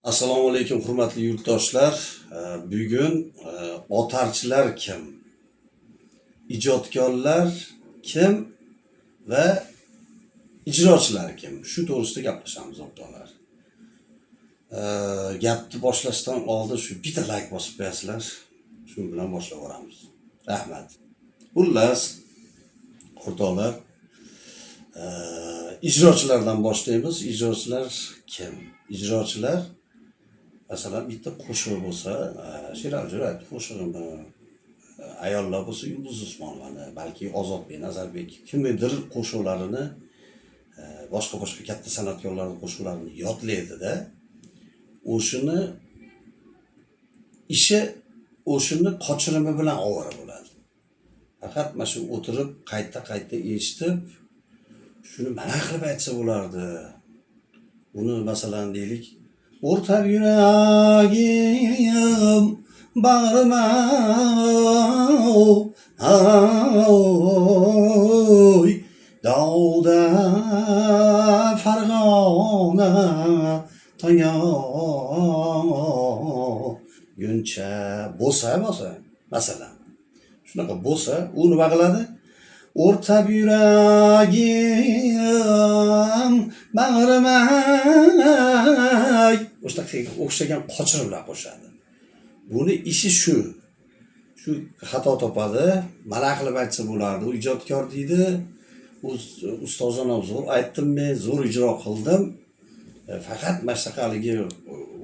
Assalomu alaykum hurmatli yurtdoshlar. Bugun otarchilar kim, ijodkorlar kim va ijrochilar kim? Shu to'g'risida gaplashamiz o'rtoqlar. Gapni boshlashdan oldin shu bitta like bosib qo'yasizlar. Shu bilan boshlab boramiz. Rahmat. Xullas, o'rtoqlar, ijrochilardan boshlaymiz. Ijrochilar kim? Ijrochilar masalan bitta qo'shiq bo'lsa, Sherali Jo'rayev qo'shig'ini, ayollar bo'lsa Yulduz Usmonovani, balki Ozodbek Nazarbek kimnidir qo'shiqlarini, boshqa katta san'atkorlarning qo'shiqlarini yodlaydida, o'shini ishi o'shini qochirimi bilan ovora bo'ladi. Faqat mana shu o'tirib qayta eshitib, shuni mana qilib aytsa bo'lardi. Uni masalan deylik, o'rtab yuragim bag'rima oy dovda Farg'ona guncha bo'lsa masalan shunaqa bo'lsa, u nima qiladi? O'rtab yuragim bag'rima o'xshagan qochirib bilan qo'shadi. Buni ishi shu xato topadi, mana qilib aytsa bo'lardi. U ijodkor deydi, ustozona zo'r aytdim, men zo'r ijro qildim. Faqat mashaqaligi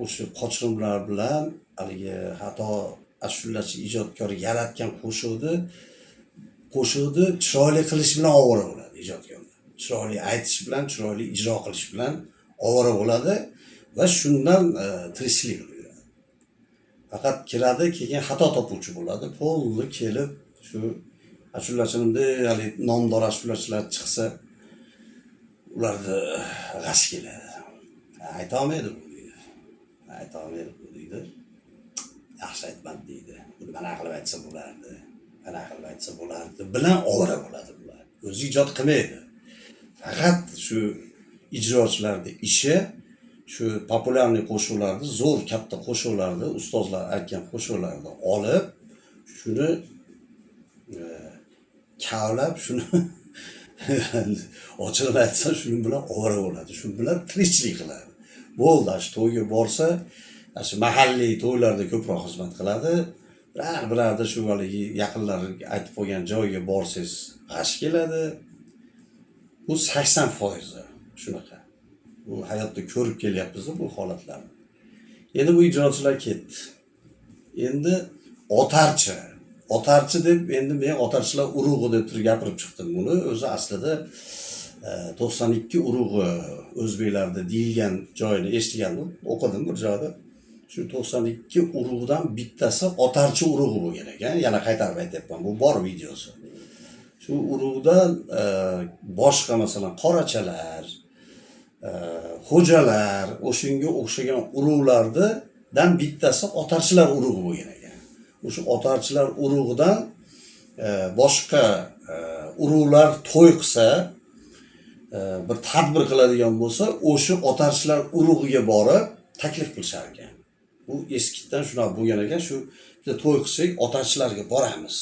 o'sha qochirimlar bilan haligi xato ashulachi ijodkor yaratgan qo'shiqni chiroyli qilish bilan ovora bo'ladi ijodkorlar. Chiroyli aytish bilan, chiroyli ijro qilish bilan ovora bo'ladi va shundan tirikchilik qiladi. Faqat kiradi, keyin xato topuvchi bo'ladi. Polni kelib shu ashulachimda hali nomdor ashulachilar chiqsa, ularni g'ash keladi. Ayta olmaydi bu deydi. Yaxshi aytmadi deydi. Buni mana qilib aytsa bo'lardi. Bilan ovora bo'ladi bular. O'zi ijod qilmaydi. Faqat shu ijrochilarning ishi shu populyarniy qo'shiqlarni, zo'r katta qo'shiqlarni, ustozlar aytgan qo'shiqlarni olib, shuni kavlab, shuni ochig'ini aytsam, shuni bilan ovora bo'ladi. Shu bilan tirikchilik qiladi. Bo'ldi, shu to'yga borsa, shu mahalliy to'ylarda ko'proq xizmat qiladi. Birarda shu haligi yaqinlar aytib qo'ygan joyga borsangiz g'ash keladi. Bu 80% shunaqa. Bu hayotda ko'rib kelyapmiz bu holatlarni. Endi bu ijrochilar ketdi. Endi otarchi deb, endi men otarchilar urug'i deb turib gapirib chiqdim buni. O'zi aslida 92 urug'i o'zbeklarda deyilgan joyini eshitgandim, o'qidim bir joyda. Shu 92 urug'dan bittasi otarchi urug'i bo'lgan ekan. Yana qaytarib aytyapman, bu bor videosi. Shu urug'dan boshqa masalan qorachalar, xo'jalar, o'shunga o'xshagan urug'lardan bittasi otarchilar urug'i bo'lgan ekan. O'sha otarchilar urug'idan boshqa urug'lar to'y qilsa, bir tadbir qiladigan bo'lsa, o'sha otarchilar urug'iga borib taklif qilishar ekan. Bu eskidan shunaqa bo'lgan ekan, shu bitta to'y qilsak, otarchilarga boramiz.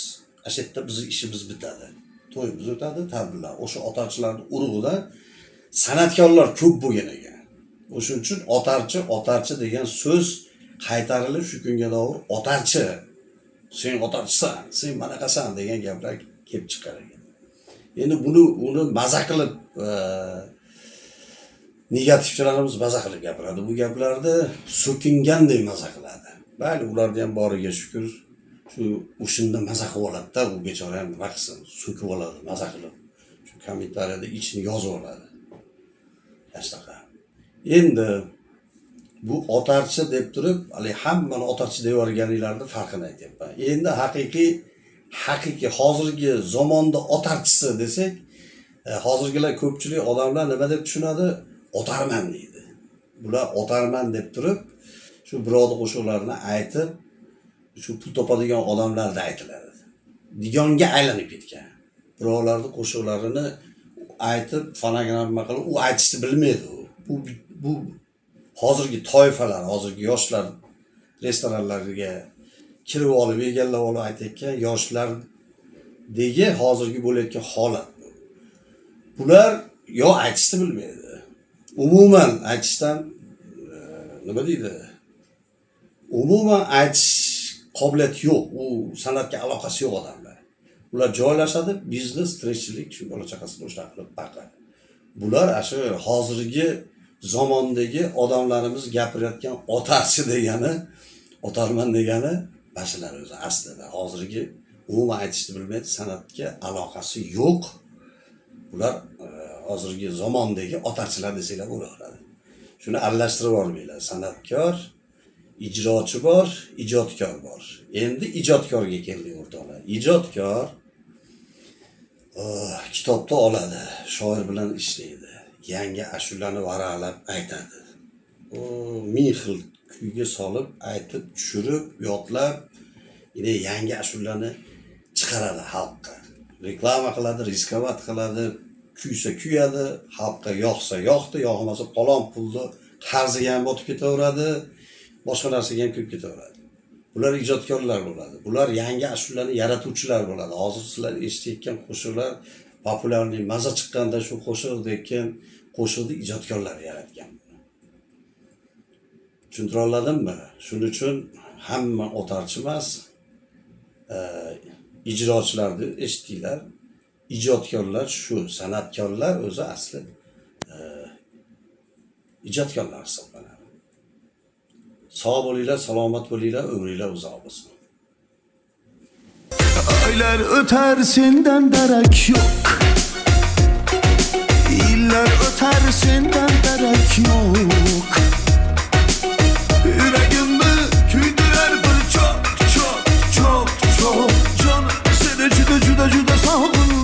Shu yerda bizning ishimiz bitadi. To'yimiz o'tadi, tadbirlar. O'sha otarchilarning urug'idan san'atkorlar ko'p bo'lgan ekan. O'shuning uchun otarchi degan so'z qaytarilib shu kunga doir otarchi, sen otarchisan, sen manaqasan degan gaplar kelib chiqar ekan. Endi uni maza qilib negativchilarimiz maza qilib gapiradi. Bu gaplarni so'kingandek maza qiladi. Bayli, ularni ham boriga shukr, shu o'shinda maza qilib oladi-da, u bechora ham nima qilsin, so'kib oladi, maza qilib. Shu kommentariyada ichini yozib oladi. Shunaqa. Endi bu otarchi deb turib, hali hammani otarchi deb yuborganinglarni farqini aytyapman. Endi haqiqiy hozirgi zamonda otarchisi desak, hozirgilar ko'pchilik odamlar nima deb tushunadi? Otarman deydi. Bular otarman deb turib, shu birovni qo'shiqlarini aytib, shu pul topadigan odamlarda aytiladi. Digonga aylanib ketgan. Birovlarning qo'shiqlarini aytib, fonogramma qilib, u aytishni bilmaydi u. Bu hozirgi toifalar, hozirgi yoshlar restoranlarga kirib olib, egallab olib aytayotgan yoshlardagi hozirgi bo'layotgan holat. Bular yo aytishni bilmaydi. Umuman aytishdan nima deydi? Umuman aytish qobiliyati yo'q. U san'atga aloqasi yo'q odamlar. Ular joylashadi, biznes, tirikchilik, shu bola chaqasini o'sha qilib baqadi. Bular shu hozirgi zamondagi odamlarimiz gapirayotgan otarchi degani, otarman degani bashilar o'zi aslida. Hozirgi umuman aytishni bilmaydi, san'atga aloqasi yo'q. Bular hozirgi zamondagi otarchilar desanglar bo'laveradi. Shuni aralashtirib olmaylar. San'atkor, ijrochi bor, ijodkor bor. Endi ijodkorga keldik o'rtoqlar. Ijodkor kitobda oladi, shoir bilan ishlaydi. Yangi ashulani varaqlab aytadi. Ming xil kuyga solib, aytib, tushirib, yodlab, yangi ashulani chiqaradi xalqqa. Reklama qiladi, riskovat qiladi, kuysa kuyadi, xalqqa yoqsa yoqdi, yoqmasa palon pulni qarziga ham botib ketaveradi, boshqa narsaga ham kirib ketaveradi. Bular ijodkorlar bo'ladi. Bular yangi ashulani yaratuvchilar bo'ladi. Hozir sizlar eshitayotgan qo'shiqlar populyarlik maza chiqqanda shu qo'shiq degan qo'shiqni ijodkorlar yaratgan. Tushuntira oladimmi? Shuning uchun hamma otarchi emas, ijrochilarni eshitdinglar. Ijodkorlar shu, san'atkorlar o'zi asli ijodkorlar hisoblanadi. Sog' bo'linglar, salomat bo'linglar, umringlar uzoq bo'lsin. Aylar öter senden darak yok. İller öter senden darak yok. Yüreğimi küydürer bir çok çok çok çok can. Seni cüda sağladım.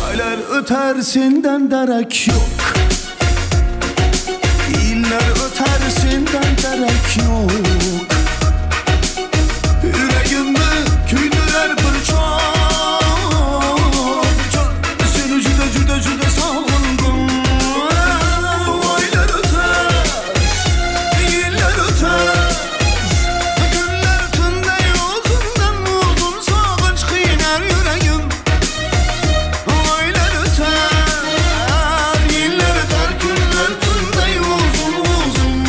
Aylar öter senden darak yok. İller öter senden darak yok. Yüreğimi küydürer bir çok can. Seni cüda sağladım. Aylar öter, yıllar öter. Günler tünde uzundan uzun sağınç kıynar yüreğim. Aylar öter, yıllar öter. Günler tünde uzun uzun.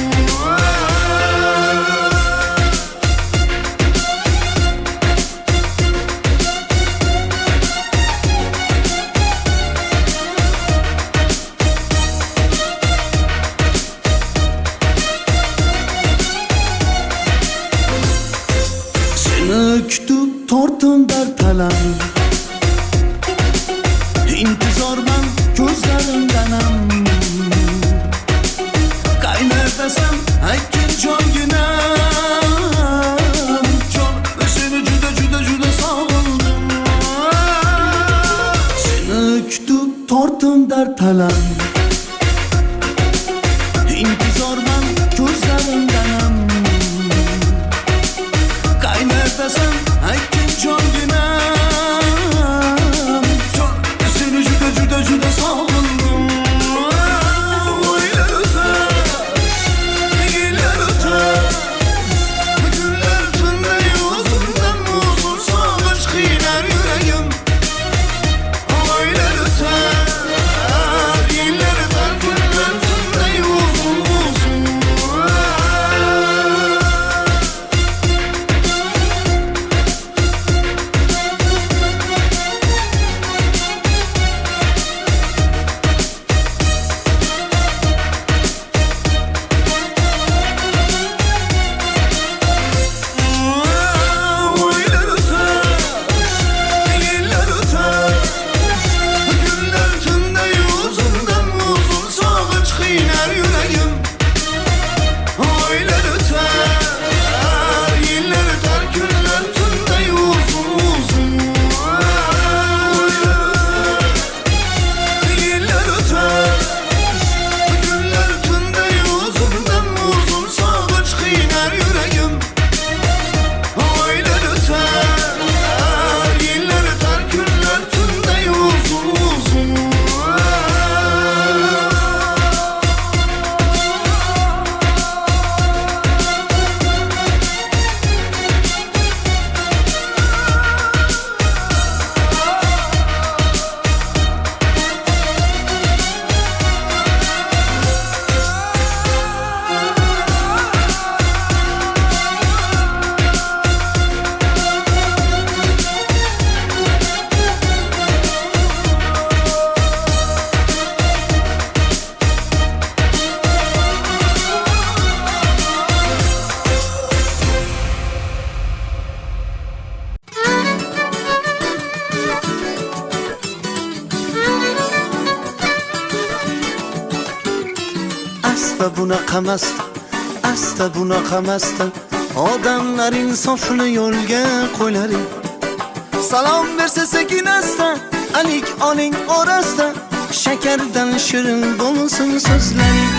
Seni kütüp tortum der talan. İntizar ben gözlerimdenem. Kaynar desem hekken can günem. Can seni cüda sağladım. Seni kütüp tortum der talan. İntizar ben gözlerimdenem. Kaynar desem hekken can günem. Can seni cüda sağladım. Aylar öter, yıllar öter. Günler tünde uzundan uzun sağınç kıynar yüreğim. Aylar öter, yıllar asta bunaqa masda odamlar insofli yo'lga qo'ylari. Salom bersa sekin asta, alik oling orasida, shakardan shirin bo'lsin so'zlaring.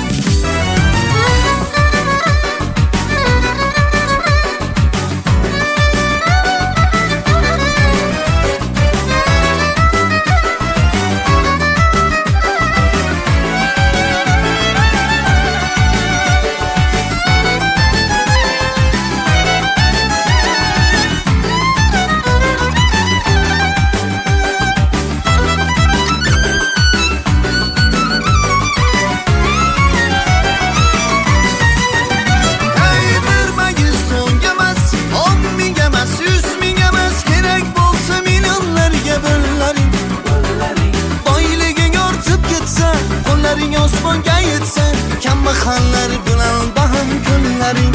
Osmonga yetsa, kambag'allar bilan baham kunlaring.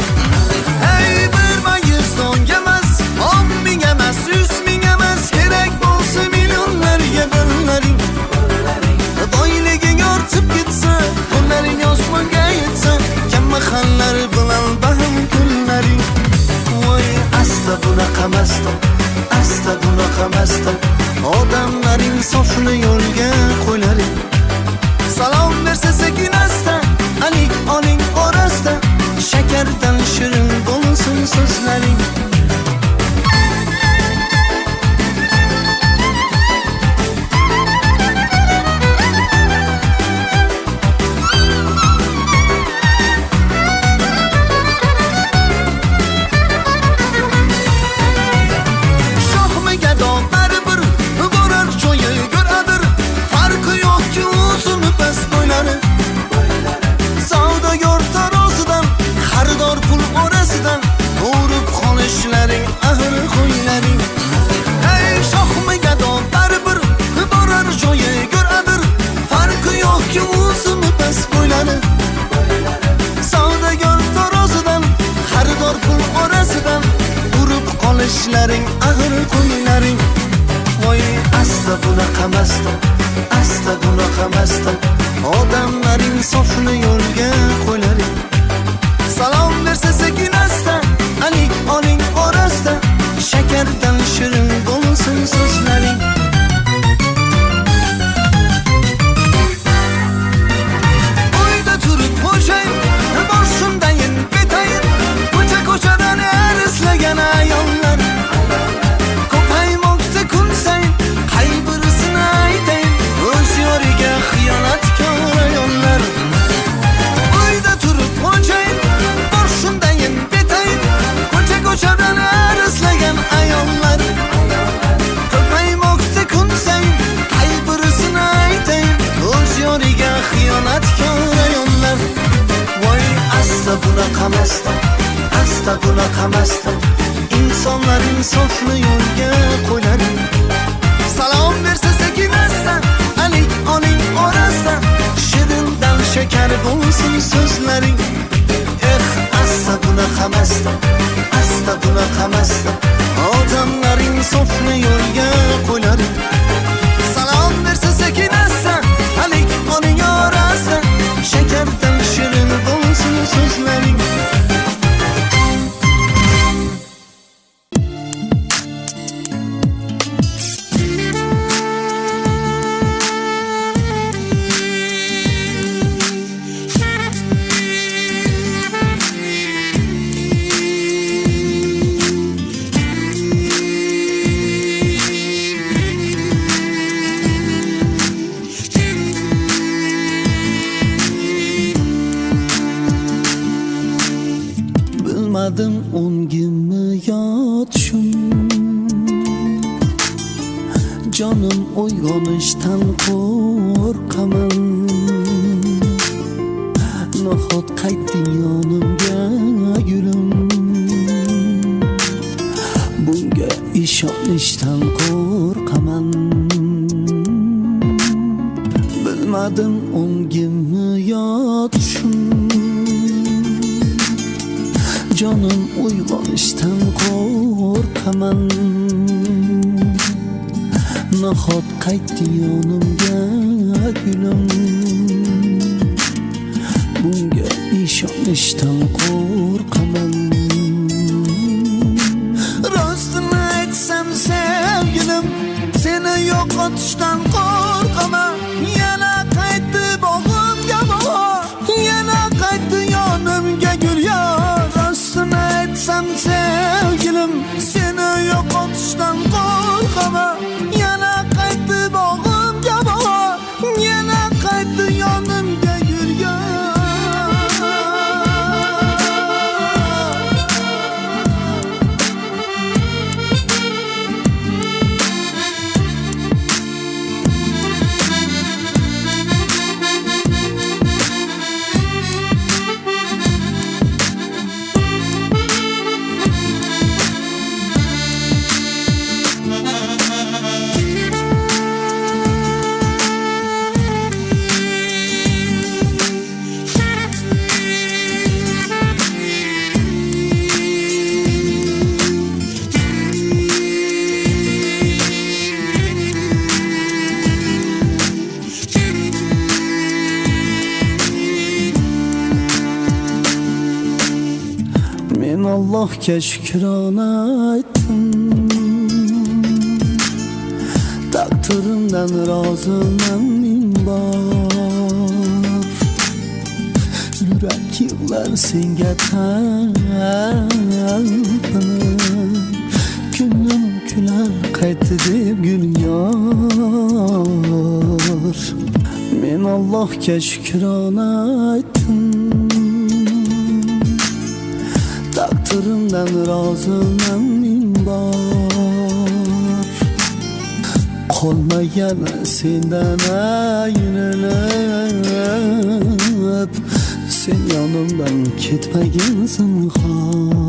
Ey bir magiz so'ng emas, 10 ming emas, 100 ming emas, kerak bo'lsa millionlarga birlaring. Boyliging ortib ketsa, kunlaring osmonga yetsa, kambag'allar bilan baham kunlaring. Voy asta bunaqa masda, odamlar insofli yo'lga qo'ylaring. Salom bersa sekin asta, alik oling orasida, shakardan shirin bo'lsin so'zlaring. Shohmi gado baribir borar joyi go'radir, farqi yo'qki o'zini bas bo'ylari. Savdogar tarozidan, xaridor pul orasidan o'rib qolishlaring ahil qo'ylaring. Ey shohmi gado baribir borar joyi go'radir, farqi yo'qki o'zini bas bo'ylari. Savdogar tarozidan, xaridor pul orasidan o'rib qolishlaring ahil qo'ylaring. Voy asta bunaqa masda, odamlar insofli yo'lga qo'ylaring. Salom bersa sekin asta, alik oling orasida, shakardan shirin bo'lsin so'zlaring. Uyda turib xo'jayin, boshimdayin betayin, ko'cha-ko'chadan arislagan ayollar. Ko'paymoqda kun sayin, qay birisini aytayin, o'z yoriga xiyonatkor ayollar. Uyda turib xo'jayin, boshimdayin betayin, ko'cha-ko'chadan arislagan ayollar. Ko'paymoqda kun sayin, qay birisini aytayin, o'z yoriga xiyonatkor ayollar. Voy asta bunaqa masda, insonlar insofli yo'lga qo'ylaring. Salom bersa sekin asta, alik oling orasida, shirindan shakar bo'lsin so'zlaring. Asta bunaqa masda, odamlar insofli yo'lga qo'ylaring. Salom bersa sekin asta, alik oling orasida, shakardan shirin bo'lsin so'zlaring. Bilmadim o'ngimni yotishim, jonim uyg'onishdan qo'rqaman. Nahot qaytding yonimga gulim, bunga ishonishdan qo'rqaman. Bilmadim o'ngimni yotishim, jonim uyg'onishdan qo'rqaman. Nahot qaytdi yonimga gulim, bunga ishonishdan qo'rqaman. Rostini aytsam sevgilim, seni yo'qotishdan qo'rqaman. Yana qaytdi bog'imga bahor, yana qaytdi yonimga gul yor. Rostini aytsam sevgilim, seni yo'qotishdan qo'rqaman. Yana qaytdi bog'imga bahor, yana qaytdi yonimga gul yor. Men Allohga shukrona aytdim, taqdirimdan roziman men bor. Yurak yig'lar senga talpinib, kunim kular qaytdi deb gul yor. Men Allohga shukrona aytdim, taqdirimdan roziman men bor. Qolmagan sendan ayrilib, sen yonimdan ketmagin zinhor.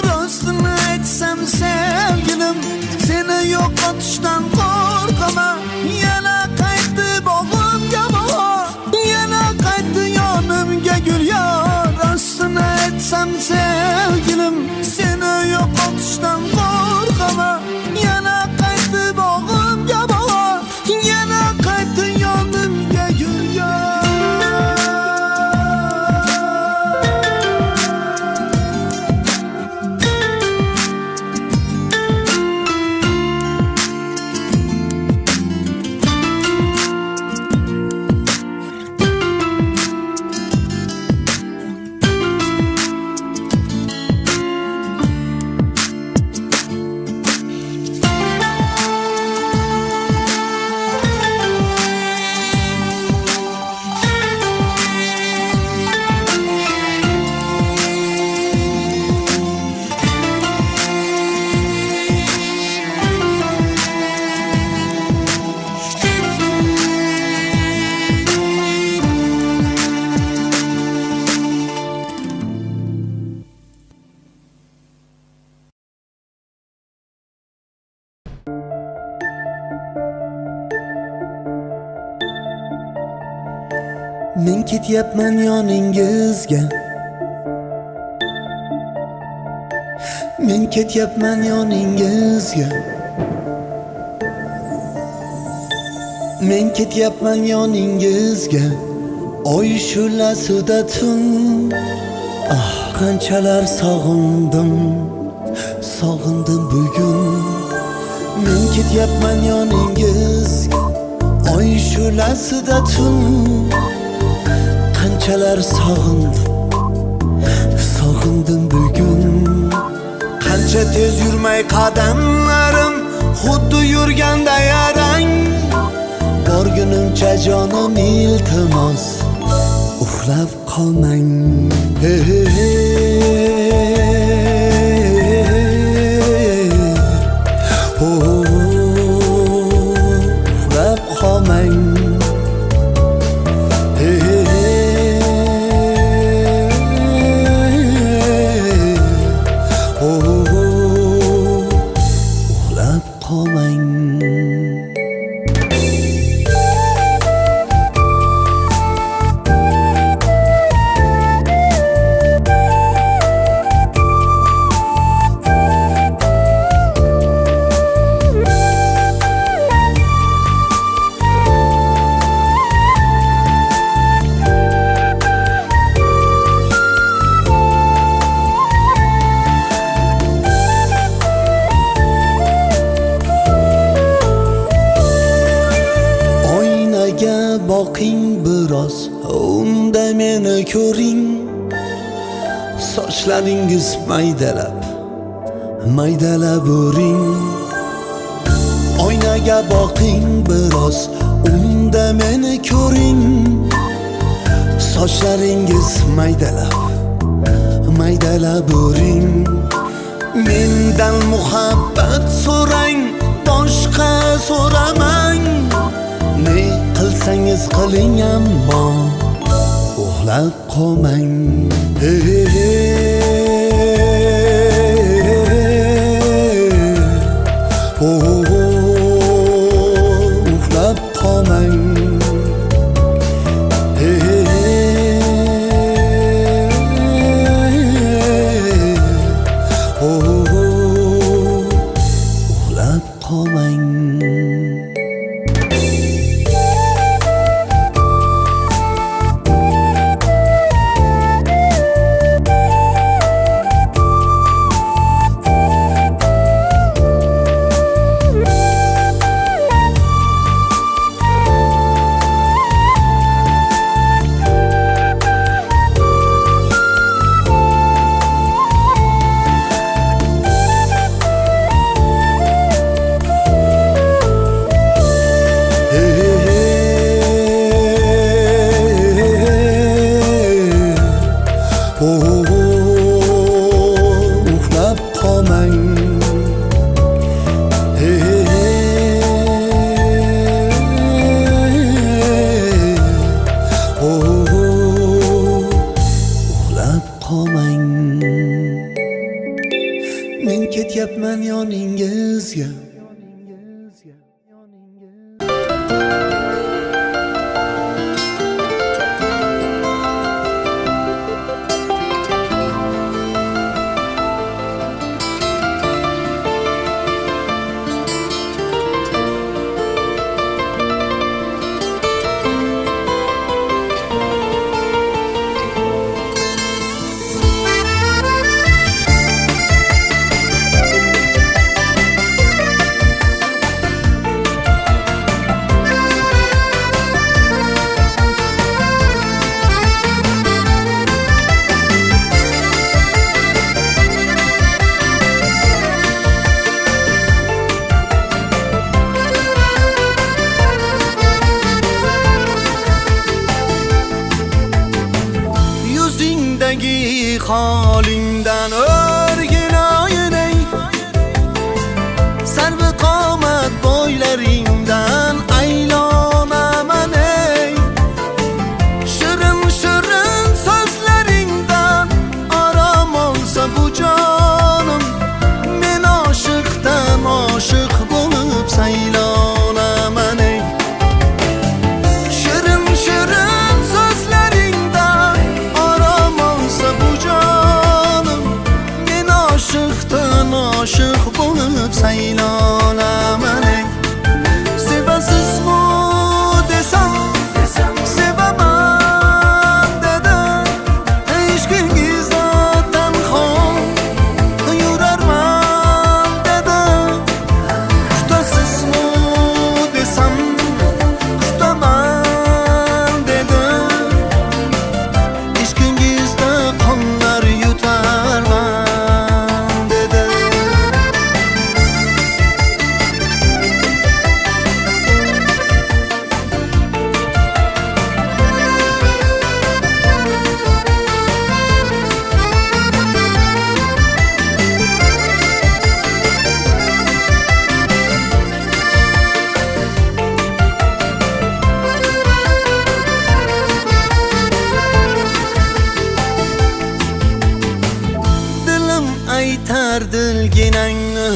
Rostini aytsam sevgilim, seni yo'qotishdan qo'rqaman. Yana qaytdi bog'imga bahor, yana qaytdi yonimga gul yor. Rostini aytsam sevgilim, seni yo'qotishdan qo'rqaman. Yana qaytdi bog'imga bahor, yana qaytdi yonimga gul yor. Men ketyapman yoningizga, men ketyapman yoningizga, men ketyapman yoningizga. Oy shulasida tun, ah qanchalar sog'indim, sog'indim bugun. Men ketyapman yoningizga, oy shulasida tun, qanchalar sog'indim, sog'indim bugun. Qancha tez yurmay qadamlarim, xuddi yurganda yarang. Borgunimcha jonim iltimos, uxlab qolmang. Hey, hey, hey. Oh, uxlab qolmang. meni ko'ring, sochlaringiz maydalab o'ring. Oynaga boqing biroz, unda meni ko'ring, sochlaringiz maydalab o'ring. Mendan muhabbat so'rang, boshqa so'ramang. Ne qilsangiz qiling, ammo uxlab qolmang. Uxlab qolmang. Uxlab qolmang. Uxlab qolmang. Uxlab qolmang. Men ketyapman yoningizga. Holingdan o'rgin ey, sarvi qomat bo'ylaringdan aylonaman ey. Shirin so'zlaringdan aram olsa bu jonim, men oshiqdan oshiq bo'lib saylonaman ey. Shirin so'zlaringdan aram olsa bu oshiq bo'lib saylonaman ey. Sevasizmi desam, sevaman dedim. Ishqingizda tanho yurarman dedim. Tutasizmi desam, tutaman dedim. Ishqingizda qonlar yutarman. Aytar dilginangni